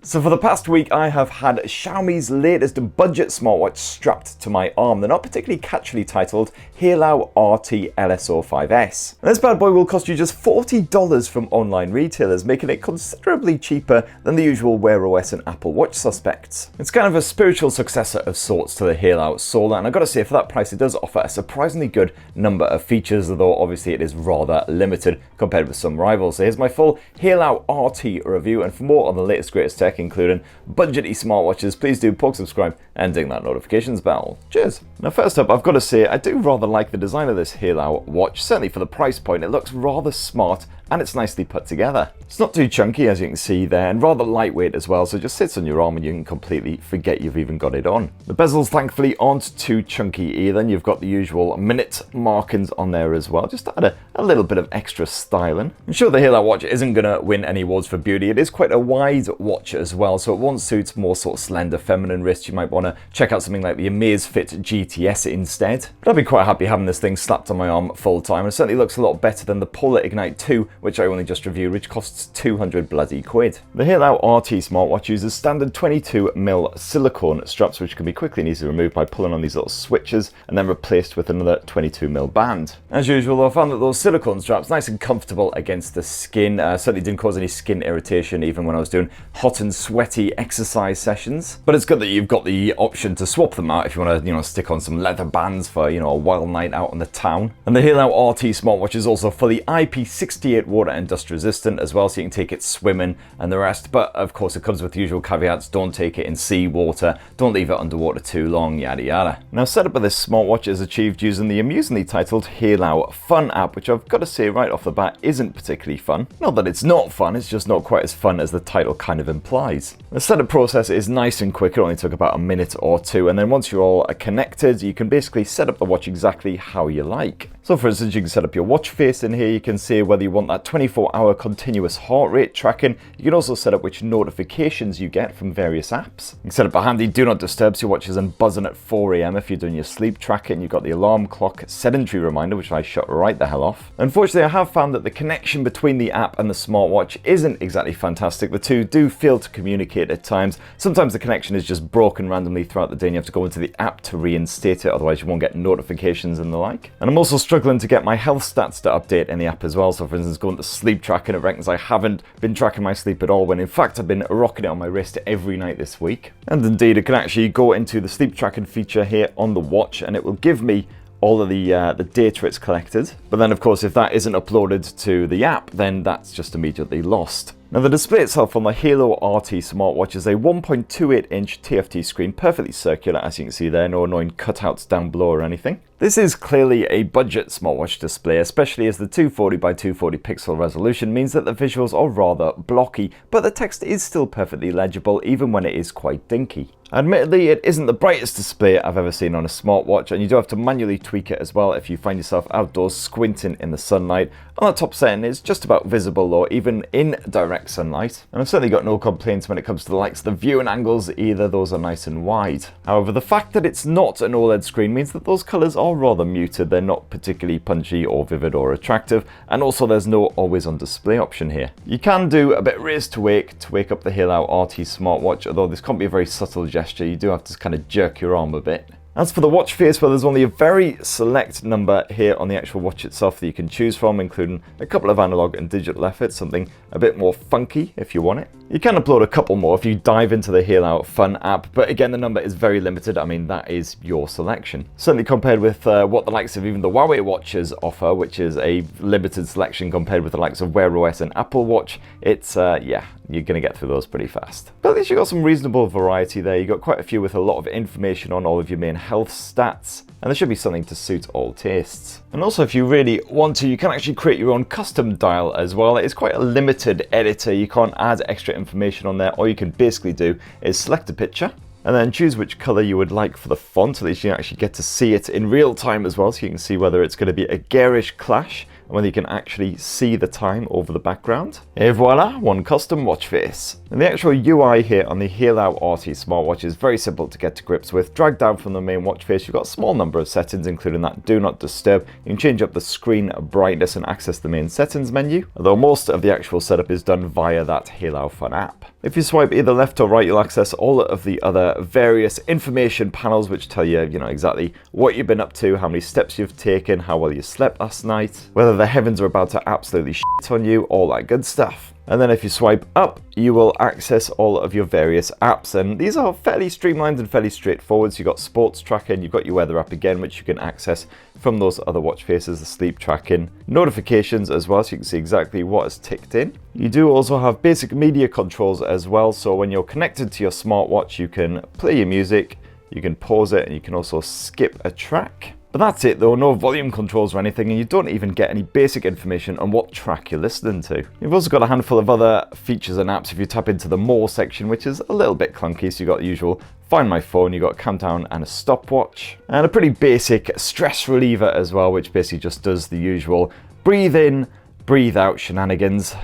So for the past week, I have had Xiaomi's latest budget smartwatch strapped to my arm. They're not particularly catchily titled Haylou RT LS05S. This bad boy will cost you just $40 from online retailers, making it considerably cheaper than the usual Wear OS and Apple Watch suspects. It's kind of a spiritual successor of sorts to the Haylou Solar, and I've got to say, for that price, it does offer a surprisingly good number of features, although obviously it is rather limited compared with some rivals. So here's my full Haylou RT review, and for more on the latest greatest tech, including budgety smartwatches, please do poke subscribe and ding that notifications bell. Cheers! Now first up, I've got to say I do rather like the design of this Haylou watch. Certainly for the price point, it looks rather smart and it's nicely put together. It's not too chunky, as you can see there, and rather lightweight as well, so it just sits on your arm and you can completely forget you've even got it on. The bezels thankfully aren't too chunky either, and you've got the usual minute markings on there as well, just to add a little bit of extra styling. I'm sure the Haylou watch isn't going to win any awards for beauty. It is quite a wide watch as well, so it won't suit more sort of slender feminine wrists. You might want to check out something like the Amazfit GTS instead. But I'd be quite happy having this thing slapped on my arm full time. It certainly looks a lot better than the Polar Ignite 2, which I only just reviewed, which costs 200 bloody quid. The Haylou RT smartwatch uses standard 22mm silicone straps, which can be quickly and easily removed by pulling on these little switches and then replaced with another 22mm band. As usual, I found that those silicone straps nice and comfortable against the skin. Certainly didn't cause any skin irritation even when I was doing hot and sweaty exercise sessions. But it's good that you've got the option to swap them out if you want to, stick on some leather bands for, a wild night out on the town. And the Haylou RT smartwatch is also fully IP68 water and dust resistant as well, so you can take it swimming and the rest. But of course, it comes with the usual caveats: don't take it in sea water, don't leave it underwater too long, yada yada. Now, setup of this smartwatch is achieved using the amusingly titled Haylou Fun app, which I've got to say right off the bat isn't particularly fun. Not that it's not fun, it's just not quite as fun as the title kind of implies. The setup process is nice and quick. It only took about a minute or two, and then once you're all connected, you can basically set up the watch exactly how you like. So for instance, you can set up your watch face in here. You can see whether you want that 24-hour continuous heart rate tracking. You can also set up which notifications you get from various apps. You can set up a handy do not disturb, so your watch isn't buzzing at 4 AM if you're doing your sleep tracking. You've got the alarm clock sedentary reminder, which I shut right the hell off. Unfortunately, I have found that the connection between the app and the smartwatch isn't exactly fantastic. The two do fail to communicate at times. Sometimes the connection is just broken randomly throughout the day and you have to go into the app to reinstate it, otherwise you won't get notifications and the like. And I'm also struggling to get my health stats to update in the app as well. So for instance, going to sleep tracking, it reckons I haven't been tracking my sleep at all, when in fact I've been rocking it on my wrist every night this week. And indeed, it can actually go into the sleep tracking feature here on the watch and it will give me all of the data it's collected. But then of course, if that isn't uploaded to the app, then that's just immediately lost. Now, the display itself on the Haylou RT smartwatch is a 1.28-inch TFT screen, perfectly circular, as you can see there, no annoying cutouts down below or anything. This is clearly a budget smartwatch display, especially as the 240 by 240 pixel resolution means that the visuals are rather blocky, but the text is still perfectly legible even when it is quite dinky. Admittedly, it isn't the brightest display I've ever seen on a smartwatch, and you do have to manually tweak it as well if you find yourself outdoors squinting in the sunlight. On the top setting is just about visible, or even in direct sunlight. And I've certainly got no complaints when it comes to the likes of the viewing angles either, those are nice and wide. However, the fact that it's not an OLED screen means that those colours are rather muted. They're not particularly punchy or vivid or attractive, and also there's no always on display option here. You can do a bit raise to wake up the Haylou RT smartwatch, although this can't be a very subtle gesture. You do have to kind of jerk your arm a bit. As for the watch face, well, there's only a very select number here on the actual watch itself that you can choose from, including a couple of analog and digital efforts, something a bit more funky if you want it. You can upload a couple more if you dive into the Haylou Fun app, but again, the number is very limited. I mean, that is your selection. Certainly compared with what the likes of even the Huawei watches offer, which is a limited selection compared with the likes of Wear OS and Apple Watch, it's, yeah, you're going to get through those pretty fast. But at least you've got some reasonable variety there. You've got quite a few with a lot of information on all of your main health stats, and there should be something to suit all tastes. And also, if you really want to, you can actually create your own custom dial as well. It's quite a limited editor. You can't add extra information on there. All you can basically do is select a picture and then choose which color you would like for the font. At least you actually get to see it in real time as well, so you can see whether it's going to be a garish clash and whether you can actually see the time over the background. Et voila, one custom watch face. And the actual UI here on the Haylou RT smartwatch is very simple to get to grips with. Drag down from the main watch face, you've got a small number of settings, including that do not disturb. You can change up the screen brightness and access the main settings menu, although most of the actual setup is done via that Haylou Fun app. If you swipe either left or right, you'll access all of the other various information panels which tell you, exactly what you've been up to, how many steps you've taken, how well you slept last night, whether the heavens are about to absolutely shit on you, all that good stuff. And then if you swipe up, you will access all of your various apps. And these are fairly streamlined and fairly straightforward. So you've got sports tracking, you've got your weather app again, which you can access from those other watch faces, the sleep tracking, notifications as well, so you can see exactly what is ticked in. You do also have basic media controls as well. So when you're connected to your smartwatch, you can play your music, you can pause it, and you can also skip a track. But that's it though, no volume controls or anything, and you don't even get any basic information on what track you're listening to. You've also got a handful of other features and apps if you tap into the More section, which is a little bit clunky. So you've got the usual Find My Phone, you've got a countdown and a stopwatch, and a pretty basic stress reliever as well, which basically just does the usual breathe in, breathe out shenanigans.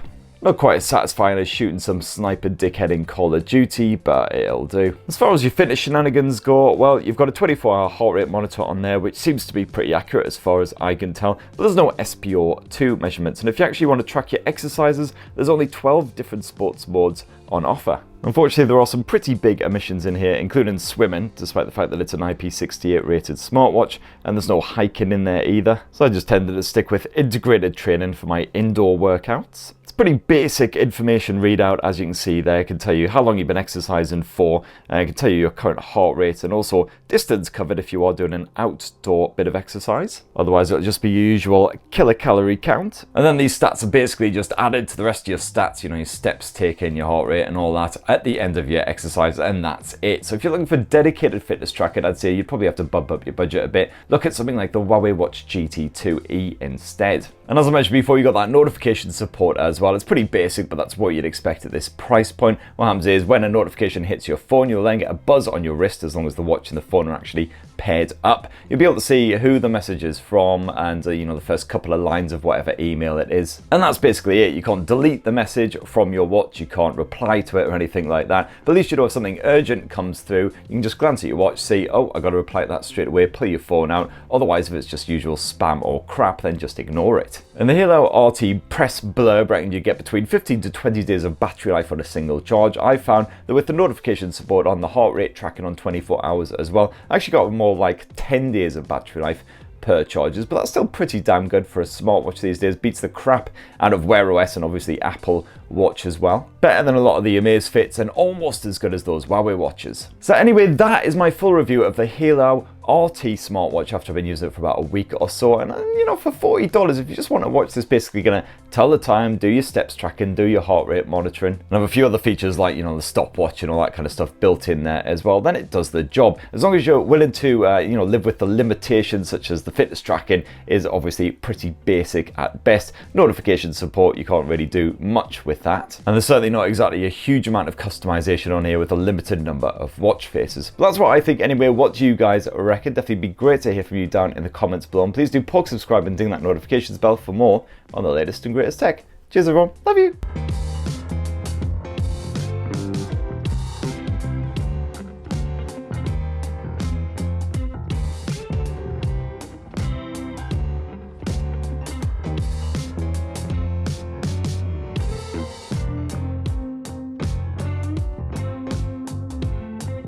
Not quite as satisfying as shooting some sniper dickhead in Call of Duty, but it'll do. As far as your fitness shenanigans go, well, you've got a 24-hour heart rate monitor on there, which seems to be pretty accurate as far as I can tell, but there's no SPO2 measurements. And if you actually want to track your exercises, there's only 12 different sports modes on offer. Unfortunately, there are some pretty big omissions in here, including swimming, despite the fact that it's an IP68 rated smartwatch, and there's no hiking in there either. So I just tended to stick with integrated training for my indoor workouts. Pretty basic information readout, as you can see there. It can tell you how long you've been exercising for, and it can tell you your current heart rate and also distance covered if you are doing an outdoor bit of exercise. Otherwise, it'll just be your usual kilocalorie count. And then these stats are basically just added to the rest of your stats, your steps taken, your heart rate and all that at the end of your exercise, and that's it. So if you're looking for dedicated fitness tracking, I'd say you'd probably have to bump up your budget a bit. Look at something like the Huawei Watch GT2e instead. And as I mentioned before, you got that notification support as well. It's pretty basic, but that's what you'd expect at this price point. What happens is when a notification hits your phone, you'll then get a buzz on your wrist as long as the watch and the phone are actually paired up. You'll be able to see who the message is from and the first couple of lines of whatever email it is. And that's basically it. You can't delete the message from your watch, you can't reply to it or anything like that. But at least you know if something urgent comes through, you can just glance at your watch, see, oh, I got to reply to that straight away, pull your phone out. Otherwise, if it's just usual spam or crap, then just ignore it. And the Haylou RT Press Blurb reckons you get between 15 to 20 days of battery life on a single charge. I found that with the notification support on, the heart rate tracking on 24 hours as well, I actually got more like 10 days of battery life per charges, but that's still pretty damn good for a smartwatch these days. Beats the crap out of Wear OS and obviously Apple Watch as well. Better than a lot of the Amazfits and almost as good as those Huawei watches. So anyway, that is my full review of the Haylou RT smartwatch after I've been using it for about a week or so. And for $40, if you just want a watch that's basically going to tell the time, do your steps tracking, do your heart rate monitoring, and have a few other features like the stopwatch and all that kind of stuff built in there as well, then it does the job. As long as you're willing to live with the limitations, such as the fitness tracking is obviously pretty basic at best. Notification support, you can't really do much with that, and there's certainly not exactly a huge amount of customization on here with a limited number of watch faces. But that's what I think anyway. What do you guys reckon? Definitely be great to hear from you down in the comments below, and please do poke, subscribe and ding that notifications bell for more on the latest and greatest tech. Cheers everyone, love you.